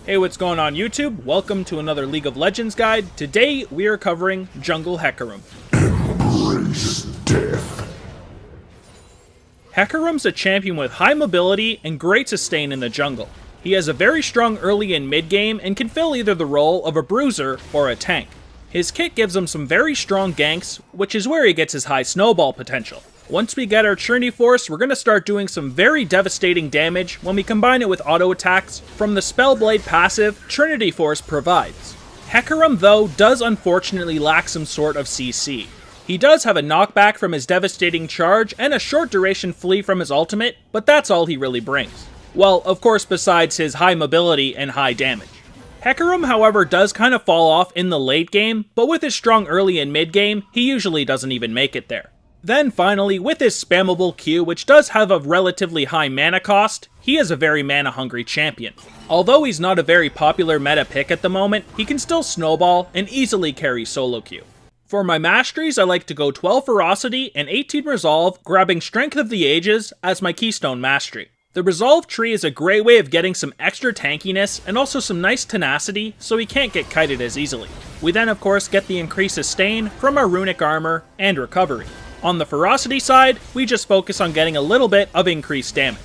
Hey, what's going on YouTube? Welcome to another League of Legends guide. Today we are covering Jungle Hecarim. Embrace death. Hecarim's a champion with high mobility and great sustain in the jungle. He has a very strong early and mid game and can fill either the role of a bruiser or a tank. His kit gives him some very strong ganks, which is where he gets his high snowball potential. Once we get our Trinity Force, we're going to start doing some very devastating damage when we combine it with auto attacks from the Spellblade passive Trinity Force provides. Hecarim though does unfortunately lack some sort of CC. He does have a knockback from his devastating charge and a short duration flee from his ultimate, but that's all he really brings. Well, of course besides his high mobility and high damage. Hecarim, however, does kind of fall off in the late game, but with his strong early and mid game, he usually doesn't even make it there. Then finally, with his spammable Q, which does have a relatively high mana cost, he is a very mana hungry champion. Although he's not a very popular meta pick at the moment, he can still snowball and easily carry solo Q. For my masteries, I like to go 12 Ferocity and 18 Resolve, grabbing Strength of the Ages as my keystone mastery. The Resolve tree is a great way of getting some extra tankiness and also some nice tenacity so he can't get kited as easily. We then of course get the increased sustain from our runic armor and recovery. On the Ferocity side, we just focus on getting a little bit of increased damage.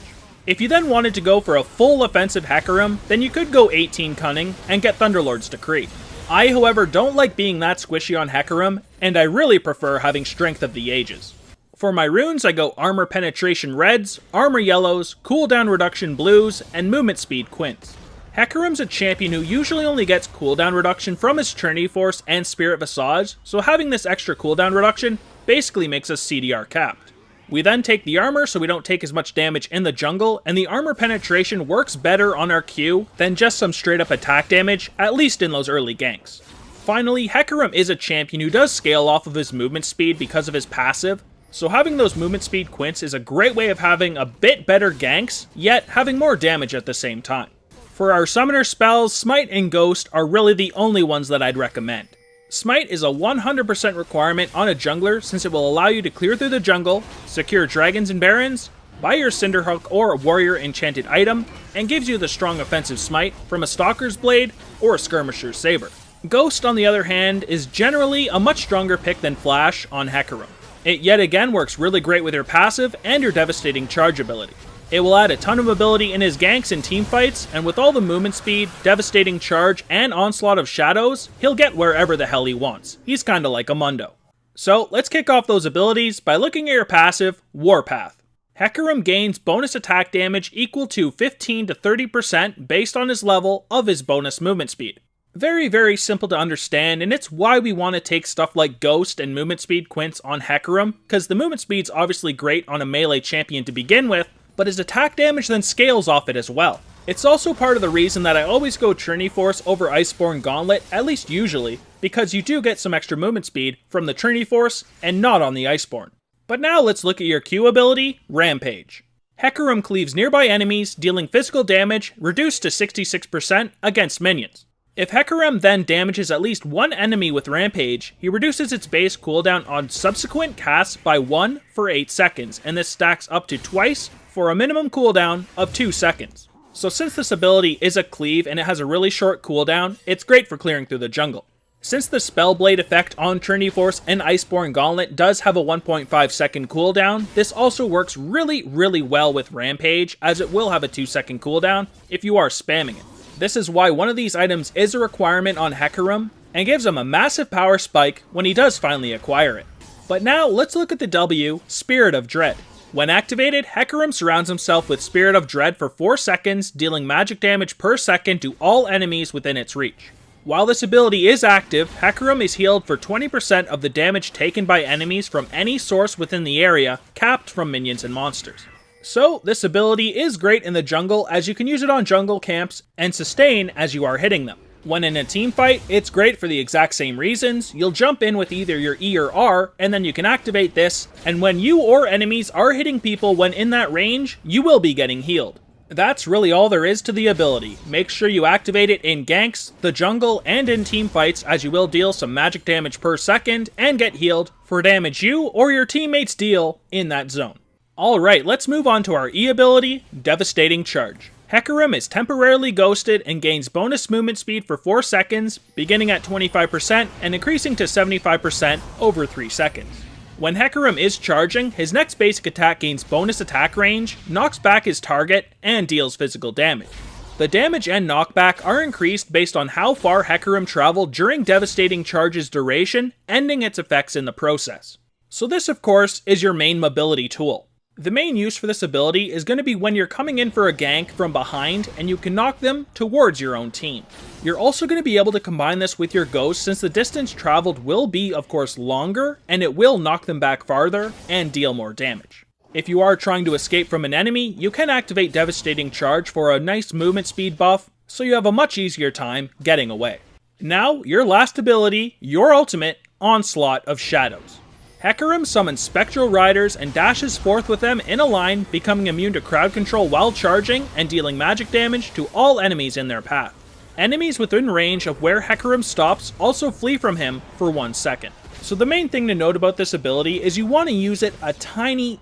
If you then wanted to go for a full offensive Hecarim, then you could go 18 Cunning and get Thunderlord's Decree. I however don't like being that squishy on Hecarim, and I really prefer having Strength of the Ages. For my runes, I go Armor Penetration Reds, Armor Yellows, Cooldown Reduction Blues, and Movement Speed Quints. Hecarim's a champion who usually only gets cooldown reduction from his Trinity Force and Spirit Visage, so having this extra cooldown reduction basically makes us CDR capped. We then take the armor so we don't take as much damage in the jungle, and the armor penetration works better on our Q than just some straight up attack damage, at least in those early ganks. Finally, Hecarim is a champion who does scale off of his movement speed because of his passive, so having those movement speed quints is a great way of having a bit better ganks, yet having more damage at the same time. For our summoner spells, Smite and Ghost are really the only ones that I'd recommend. Smite is a 100% requirement on a jungler since it will allow you to clear through the jungle, secure dragons and barons, buy your Cinderhook or a warrior enchanted item, and gives you the strong offensive smite from a Stalker's Blade or a Skirmisher's Saber. Ghost, on the other hand, is generally a much stronger pick than Flash on Hecarim. It yet again works really great with your passive and your devastating charge ability. It will add a ton of mobility in his ganks and teamfights, and with all the movement speed, devastating charge, and onslaught of shadows, he'll get wherever the hell he wants. He's kinda like a Mundo. So let's kick off those abilities by looking at your passive, Warpath. Hecarim gains bonus attack damage equal to 15 to 30% based on his level of his bonus movement speed. Very simple to understand, and it's why we want to take stuff like Ghost and Movement Speed Quints on Hecarim, because the movement speed's obviously great on a melee champion to begin with, but his attack damage then scales off it as well. It's also part of the reason that I always go Trinity Force over Iceborne Gauntlet, at least usually, because you do get some extra movement speed from the Trinity Force and not on the Iceborne. But now let's look at your Q ability, Rampage. Hecarim cleaves nearby enemies, dealing physical damage reduced to 66% against minions. If Hecarim then damages at least one enemy with Rampage, he reduces its base cooldown on subsequent casts by 1 for 8 seconds, and this stacks up to twice for a minimum cooldown of 2 seconds. So since this ability is a cleave and it has a really short cooldown, it's great for clearing through the jungle. Since the Spellblade effect on Trinity Force and Iceborne Gauntlet does have a 1.5 second cooldown, this also works really well with Rampage, as it will have a 2 second cooldown if you are spamming it. This is why one of these items is a requirement on Hecarim, and gives him a massive power spike when he does finally acquire it. But now let's look at the W, Spirit of Dread. When activated, Hecarim surrounds himself with Spirit of Dread for 4 seconds, dealing magic damage per second to all enemies within its reach. While this ability is active, Hecarim is healed for 20% of the damage taken by enemies from any source within the area, capped from minions and monsters. So, this ability is great in the jungle as you can use it on jungle camps and sustain as you are hitting them. When in a team fight, it's great for the exact same reasons. You'll jump in with either your E or R, and then you can activate this, and when you or enemies are hitting people when in that range, you will be getting healed. That's really all there is to the ability. Make sure you activate it in ganks, the jungle, and in team fights, as you will deal some magic damage per second and get healed for damage you or your teammates deal in that zone. Alright, let's move on to our E ability, Devastating Charge. Hecarim is temporarily ghosted and gains bonus movement speed for 4 seconds, beginning at 25% and increasing to 75% over 3 seconds. When Hecarim is charging, his next basic attack gains bonus attack range, knocks back his target, and deals physical damage. The damage and knockback are increased based on how far Hecarim traveled during Devastating Charge's duration, ending its effects in the process. So this, of course, is your main mobility tool. The main use for this ability is going to be when you're coming in for a gank from behind and you can knock them towards your own team. You're also going to be able to combine this with your ghost since the distance traveled will be, of course, longer and it will knock them back farther and deal more damage. If you are trying to escape from an enemy, you can activate Devastating Charge for a nice movement speed buff, so you have a much easier time getting away. Now, your last ability, your ultimate, Onslaught of Shadows. Hecarim summons Spectral Riders and dashes forth with them in a line, becoming immune to crowd control while charging and dealing magic damage to all enemies in their path. Enemies within range of where Hecarim stops also flee from him for 1 second. So the main thing to note about this ability is you want to use it a tiny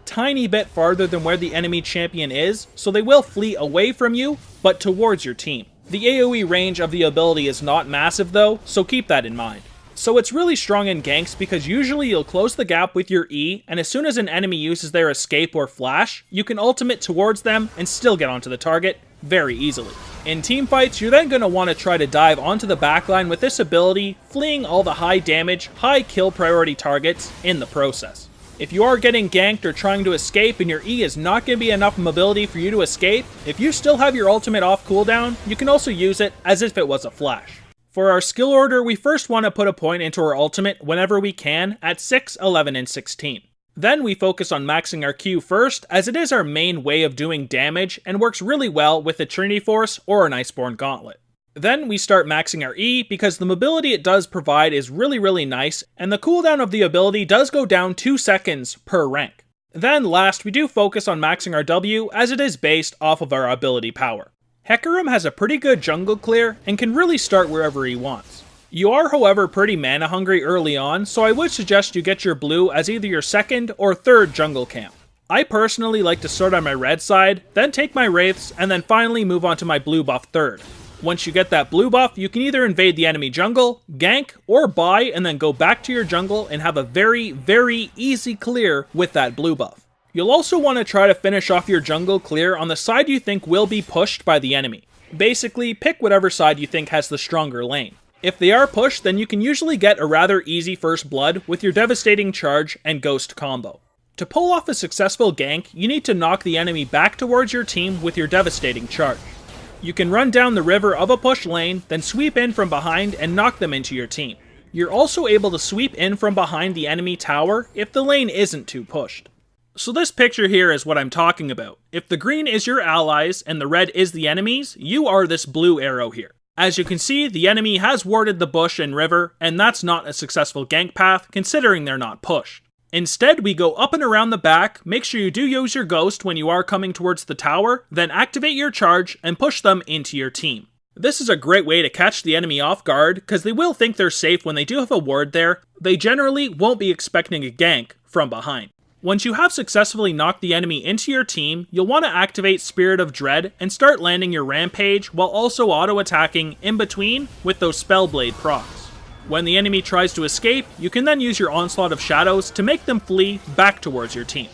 bit farther than where the enemy champion is, so they will flee away from you, but towards your team. The AoE range of the ability is not massive though, so keep that in mind. So it's really strong in ganks because usually you'll close the gap with your E, and as soon as an enemy uses their escape or flash, you can ultimate towards them and still get onto the target very easily. In teamfights, you're then going to want to try to dive onto the backline with this ability, fleeing all the high damage, high kill priority targets in the process. If you are getting ganked or trying to escape and your E is not going to be enough mobility for you to escape, if you still have your ultimate off cooldown, you can also use it as if it was a flash. For our skill order, we first want to put a point into our ultimate whenever we can at 6, 11, and 16. Then we focus on maxing our Q first, as it is our main way of doing damage and works really well with the Trinity Force or an Iceborne Gauntlet. Then we start maxing our E because the mobility it does provide is really nice, and the cooldown of the ability does go down 2 seconds per rank. Then last, we do focus on maxing our W as it is based off of our ability power. Hecarim has a pretty good jungle clear and can really start wherever he wants. You are, however, pretty mana hungry early on, so I would suggest you get your blue as either your second or third jungle camp. I personally like to start on my red side, then take my wraiths, and then finally move on to my blue buff third. Once you get that blue buff, you can either invade the enemy jungle, gank, or buy and then go back to your jungle and have a very easy clear with that blue buff. You'll also want to try to finish off your jungle clear on the side you think will be pushed by the enemy. Basically, pick whatever side you think has the stronger lane. If they are pushed, then you can usually get a rather easy first blood with your Devastating Charge and Ghost combo. To pull off a successful gank, you need to knock the enemy back towards your team with your Devastating Charge. You can run down the river of a push lane, then sweep in from behind and knock them into your team. You're also able to sweep in from behind the enemy tower if the lane isn't too pushed. So this picture here is what I'm talking about. If the green is your allies and the red is the enemies, you are this blue arrow here. As you can see, the enemy has warded the bush and river, and that's not a successful gank path considering they're not pushed. Instead, we go up and around the back, make sure you do use your ghost when you are coming towards the tower, then activate your charge and push them into your team. This is a great way to catch the enemy off guard, because they will think they're safe when they do have a ward there. They generally won't be expecting a gank from behind. Once you have successfully knocked the enemy into your team, you'll want to activate Spirit of Dread and start landing your Rampage while also auto-attacking in between with those Spellblade procs. When the enemy tries to escape, you can then use your Onslaught of Shadows to make them flee back towards your team.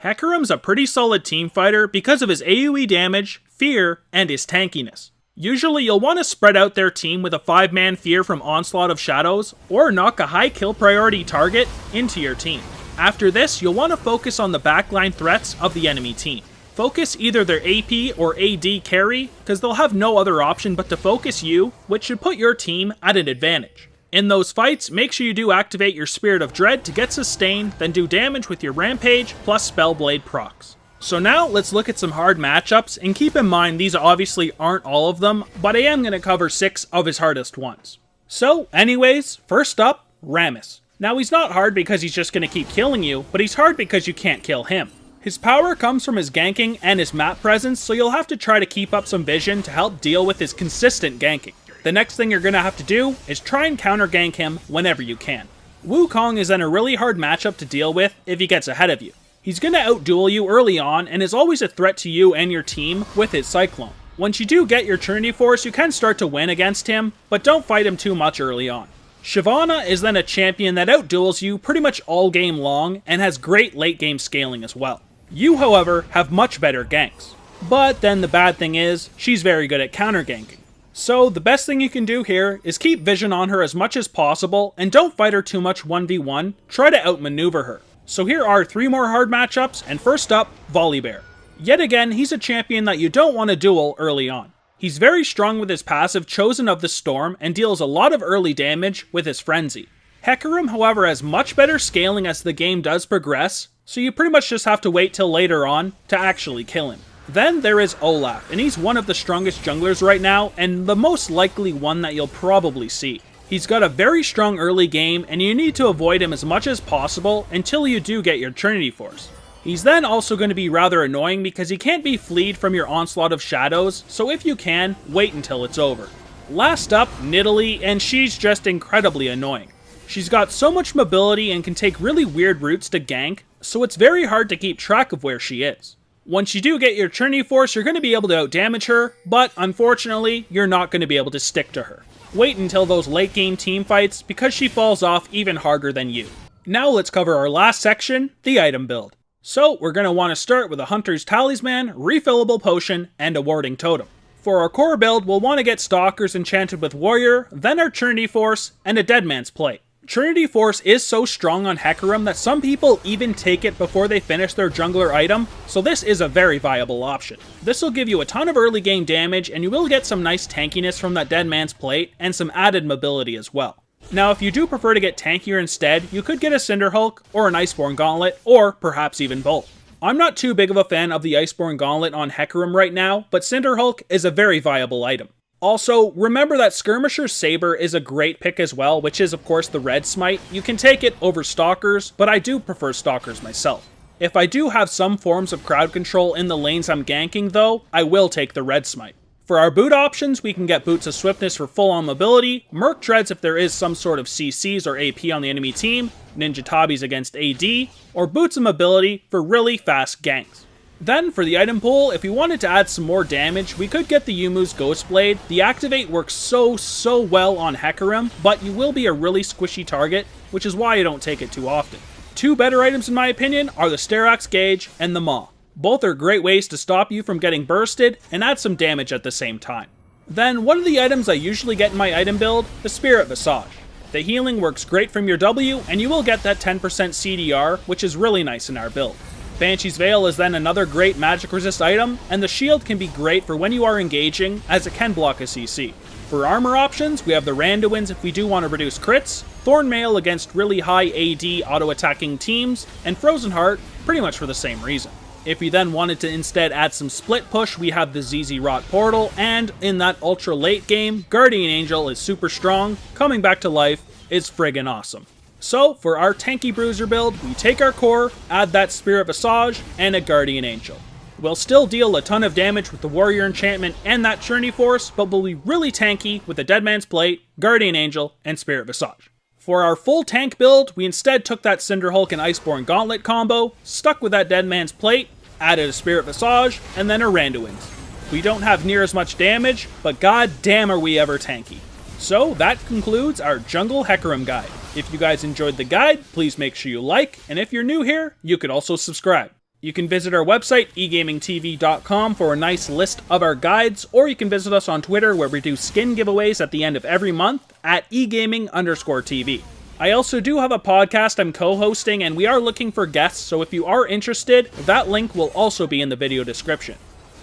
Hecarim's a pretty solid team fighter because of his AoE damage, fear, and his tankiness. Usually you'll want to spread out their team with a 5-man fear from Onslaught of Shadows, or knock a high kill priority target into your team. After this, you'll want to focus on the backline threats of the enemy team. Focus either their AP or AD carry, because they'll have no other option but to focus you, which should put your team at an advantage. In those fights, make sure you do activate your Spirit of Dread to get sustain, then do damage with your Rampage plus Spellblade procs. So now let's look at some hard matchups, and keep in mind these obviously aren't all of them, but I am going to cover 6 of his hardest ones. So anyways, first up, Rammus. Now he's not hard because he's just going to keep killing you, but he's hard because you can't kill him. His power comes from his ganking and his map presence, so you'll have to try to keep up some vision to help deal with his consistent ganking. The next thing you're going to have to do is try and counter gank him whenever you can. Wukong is then a really hard matchup to deal with if he gets ahead of you. He's going to outduel you early on and is always a threat to you and your team with his Cyclone. Once you do get your Trinity Force, you can start to win against him, but don't fight him too much early on. Shyvana is then a champion that outduels you pretty much all game long and has great late game scaling as well. You, however, have much better ganks. But then the bad thing is, she's very good at counter ganking. So the best thing you can do here is keep vision on her as much as possible and don't fight her too much 1v1, try to outmaneuver her. So here are 3 more hard matchups, and first up, Volibear. Yet again, he's a champion that you don't want to duel early on. He's very strong with his passive Chosen of the Storm and deals a lot of early damage with his Frenzy. Hecarim, however, has much better scaling as the game does progress, so you pretty much just have to wait till later on to actually kill him. Then there is Olaf, and he's one of the strongest junglers right now, and the most likely one that you'll probably see. He's got a very strong early game, and you need to avoid him as much as possible until you do get your Trinity Force. He's then also going to be rather annoying because he can't be fleed from your onslaught of shadows, so if you can, wait until it's over. Last up, Nidalee, and she's just incredibly annoying. She's got so much mobility and can take really weird routes to gank, so it's very hard to keep track of where she is. Once you do get your Trinity Force, you're going to be able to outdamage her, but unfortunately, you're not going to be able to stick to her. Wait until those late game team fights because she falls off even harder than you. Now let's cover our last section, the item build. So we're going to want to start with a Hunter's Talisman, Refillable Potion, and a Warding Totem. For our core build, we'll want to get Stalkers enchanted with Warrior, then our Trinity Force, and a Deadman's Plate. Trinity Force is so strong on Hecarim that some people even take it before they finish their jungler item, so this is a very viable option. This will give you a ton of early game damage, and you will get some nice tankiness from that Deadman's Plate, and some added mobility as well. Now, if you do prefer to get tankier instead, you could get a Cinderhulk, or an Iceborne Gauntlet, or perhaps even both. I'm not too big of a fan of the Iceborne Gauntlet on Hecarim right now, but Cinderhulk is a very viable item. Also, remember that Skirmisher's Saber is a great pick as well, which is of course the red smite. You can take it over Stalkers, but I do prefer Stalkers myself. If I do have some forms of crowd control in the lanes I'm ganking though, I will take the red smite. For our boot options, we can get Boots of Swiftness for full-on mobility, Merc Treads if there is some sort of CCs or AP on the enemy team, Ninja Tabis against AD, or Boots of Mobility for really fast ganks. Then, for the item pool, if we wanted to add some more damage, we could get the Yumu's Ghost Blade. The Activate works so well on Hecarim, but you will be a really squishy target, which is why I don't take it too often. 2 better items in my opinion are the Sterak's Gauge and the Maw. Both are great ways to stop you from getting bursted and add some damage at the same time. Then, one of the items I usually get in my item build, the Spirit Visage. The healing works great from your W, and you will get that 10% CDR, which is really nice in our build. Banshee's Veil is then another great magic resist item, and the shield can be great for when you are engaging, as it can block a CC. For armor options, we have the Randuins if we do want to reduce crits, Thornmail against really high AD auto-attacking teams, and Frozen Heart pretty much for the same reason. If we then wanted to instead add some split push, we have the ZZ Rot Portal, and in that ultra late game, Guardian Angel is super strong, coming back to life is friggin' awesome. So, for our tanky bruiser build, we take our core, add that Spirit Visage, and a Guardian Angel. We'll still deal a ton of damage with the Warrior Enchantment and that Trinity Force, but we'll be really tanky with the Deadman's Plate, Guardian Angel, and Spirit Visage. For our full tank build, we instead took that Cinderhulk and Iceborne Gauntlet combo, stuck with that Deadman's Plate, added a Spirit Visage, and then a Randuins. We don't have near as much damage, but god damn are we ever tanky. So that concludes our Jungle Hecarim guide. If you guys enjoyed the guide, please make sure you like, and if you're new here, you could also subscribe. You can visit our website, egamingtv.com, for a nice list of our guides, or you can visit us on Twitter where we do skin giveaways at the end of every month at egaming_TV. I also do have a podcast I'm co-hosting, and we are looking for guests, so if you are interested, that link will also be in the video description.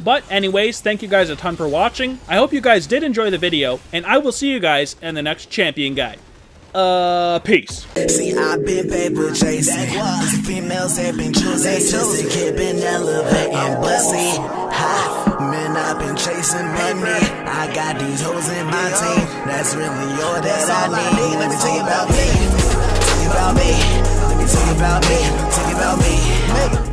But anyways, thank you guys a ton for watching. I hope you guys did enjoy the video, and I will see you guys in the next champion guide. Peace. See, I've been paper chasing. These females have been choosing. Since the kid been elevating. But see, man, I've been chasing money. I got these hoes in my team. That's really all that I need. Let me tell you about me. Tell you about me. Let me tell you about me. Tell you about me.